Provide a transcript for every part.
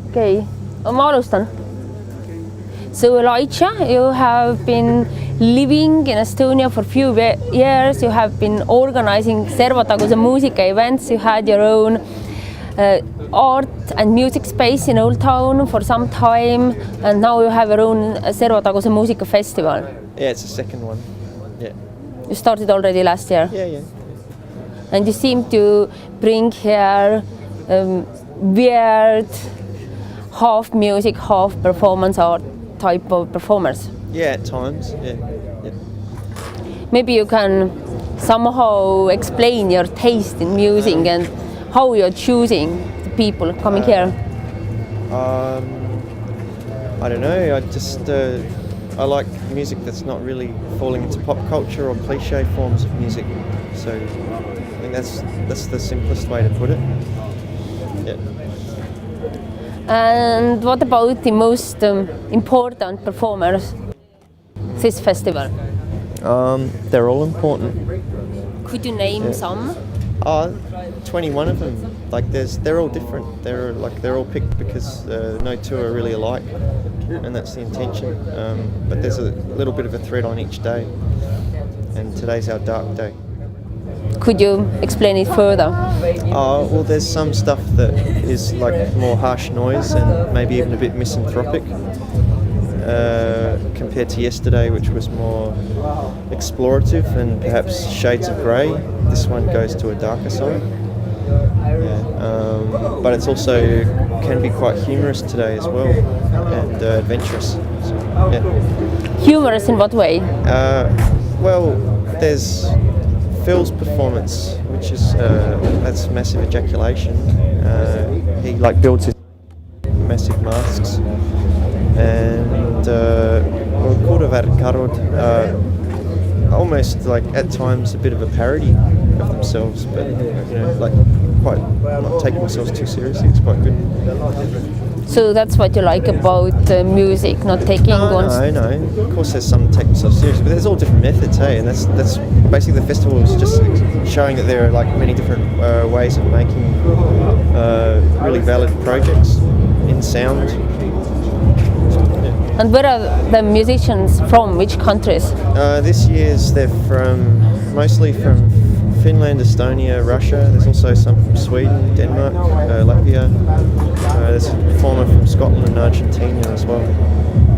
okei, ma alustan. So Elijah, you have been living in Estonia for a few years. You have been organizing Servataguse music events. You had your own art and music space in Old Town for some time, and now you have your own Servataguse Music Festival. Yeah, it's the second one. Yeah. You started already last year? Yeah. And you seem to bring here weird half music, half performance art type of performers. Yeah, at times, yeah. Maybe you can somehow explain your taste in music and how you're choosing the people coming here. I don't know, I like music that's not really falling into pop culture or cliche forms of music. So I think that's the simplest way to put it. Yeah. And what about the most important performers this festival? They're all important. Could you name some? 21 of them. They're all different. They're all picked because no two are really alike, and that's the intention. But there's a little bit of a thread on each day, and today's our dark day. Could you explain it further? Well, there's some stuff that is like more harsh noise and maybe even a bit misanthropic compared to yesterday, which was more explorative and perhaps shades of grey. This one goes to a darker side. Yeah. But it's also can be quite humorous today as well and adventurous. So, yeah. Humorous in what way? Well, there's Phil's performance, which is that's massive ejaculation. He builds his massive masks, and Kultuuritehas, almost at times a bit of a parody of themselves, but quite not taking themselves too seriously. It's quite good. So that's what you like about music, not taking one. No. Of course, there's some that take themselves seriously, but there's all different methods, hey. And that's basically the festival is just showing that there are many different ways of making really valid projects in sound. And where are the musicians from? Which countries? This year's they're mostly from Finland, Estonia, Russia. There's also some from Sweden, Denmark, Latvia. There's a performer from Scotland and Argentina as well.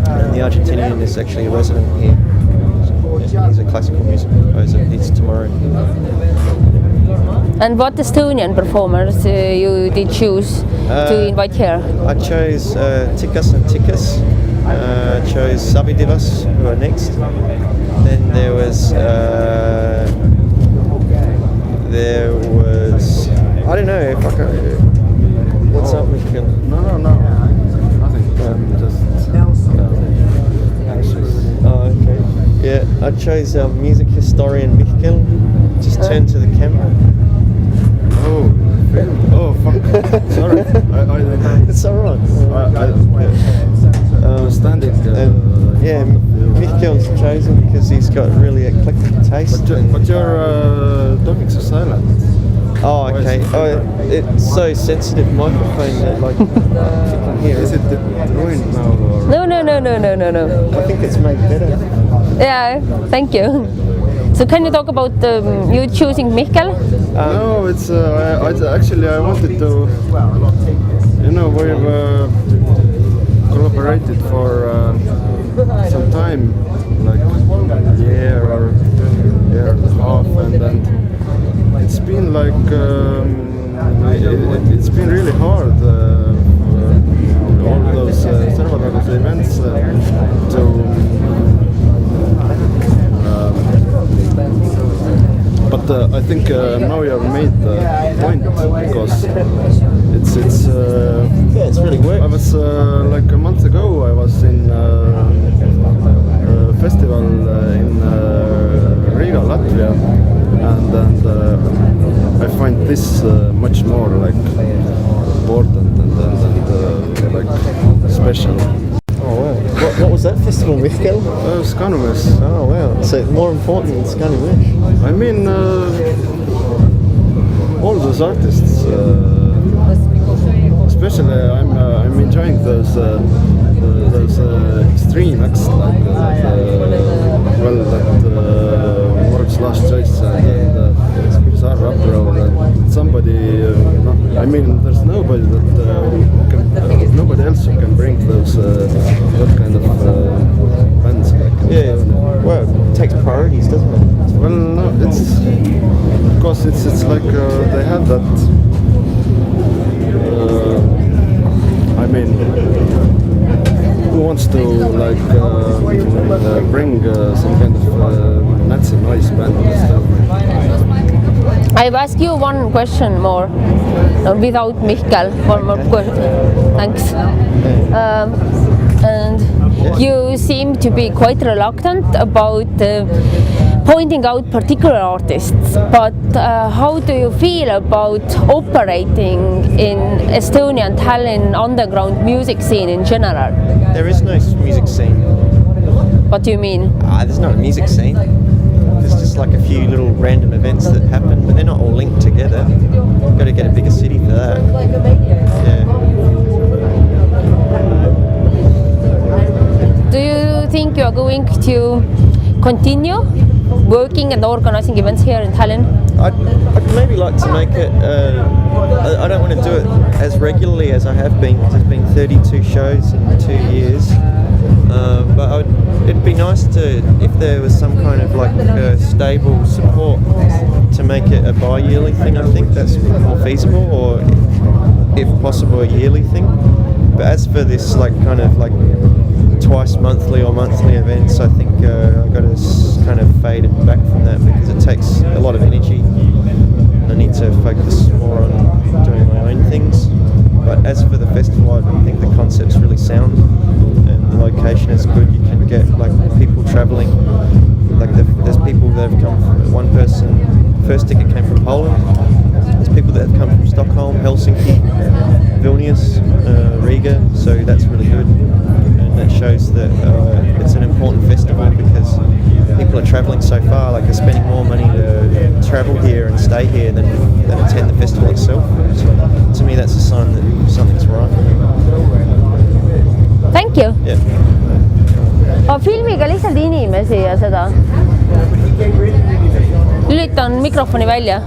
And the Argentinian is actually a resident here. So, he's a classical music composer. He's tomorrow. And what Estonian performers you did choose to invite here? I chose Tikas and Tikas. I chose Savitaguse, who are next. Then there was I don't know if I can. What's up, Michael? No. Nothing. Okay. Yeah, I chose music historian Michael. Just turn to the camera. Oh, fuck. Sorry. It's alright. Standing. Michael's chosen because he's got really eclectic taste. But you're talking so silent. Oh, okay. It's so sensitive microphone that you can hear. Is it ruined now? Or? No. I think it's made better. Yeah, thank you. So can you talk about you choosing Michael? No, it's actually I wanted to. We've collaborated for some time, like a year or year and a half, and it's been it's been really hard. All those Servataguse events but I think now you have made the point because it's really worked. I was a month ago. I was in a festival in Riga, Latvia, and I find this much more important and special. Oh wow! What was that festival, Michael? Skanumes. Oh wow! So more important than Skanumes. I mean, all those artists, especially I'm enjoying those extreme acts like that Works Last Choice and Bizarre Uproar and somebody. I mean, there's nobody that nobody else who can bring those that kind of bands. Well, it takes priorities, doesn't it? Well, no, it's because it's like they have that. I mean, who wants to like bring some kind of Nazi noise band and stuff? I've asked you one question more without Mihkel. One more question. Thanks. And you seem to be quite reluctant about pointing out particular artists, but how do you feel about operating in Estonian Tallinn underground music scene in general? There is no music scene. What do you mean? There's not a music scene. There's just like a few little random events that happen, but they're not all linked together. You've got to get a bigger city for that. Yeah. Do you think you are going to continue working and organizing events here in Tallinn? I'd maybe like to make it, I don't want to do it as regularly as I have been, because there's been 32 shows in 2 years. But it'd be nice to, if there was some kind of like stable support to make it a bi-yearly thing. I think that's more feasible, or if possible a yearly thing. But as for this like kind of like twice monthly or monthly events, I think I've got to kind of fade it back from that, because it takes a lot of energy. I need to focus more on doing my own things. But as for the festival, I think the concept's really sound and the location is good. You can get like people travelling. Like there's people that have come from, one person, first ticket came from Poland. There's people that have come from Stockholm, Helsinki, Vilnius, Riga, so that's really good. And that shows that it's an important festival, because people are travelling so far, like they're spending more money to travel here and stay here than attend the festival itself. So to me that's a sign that something's right. Thank you. Yeah. Filmiga lihtsalt inimesi ja seda. Lülitan mikrofoni välja.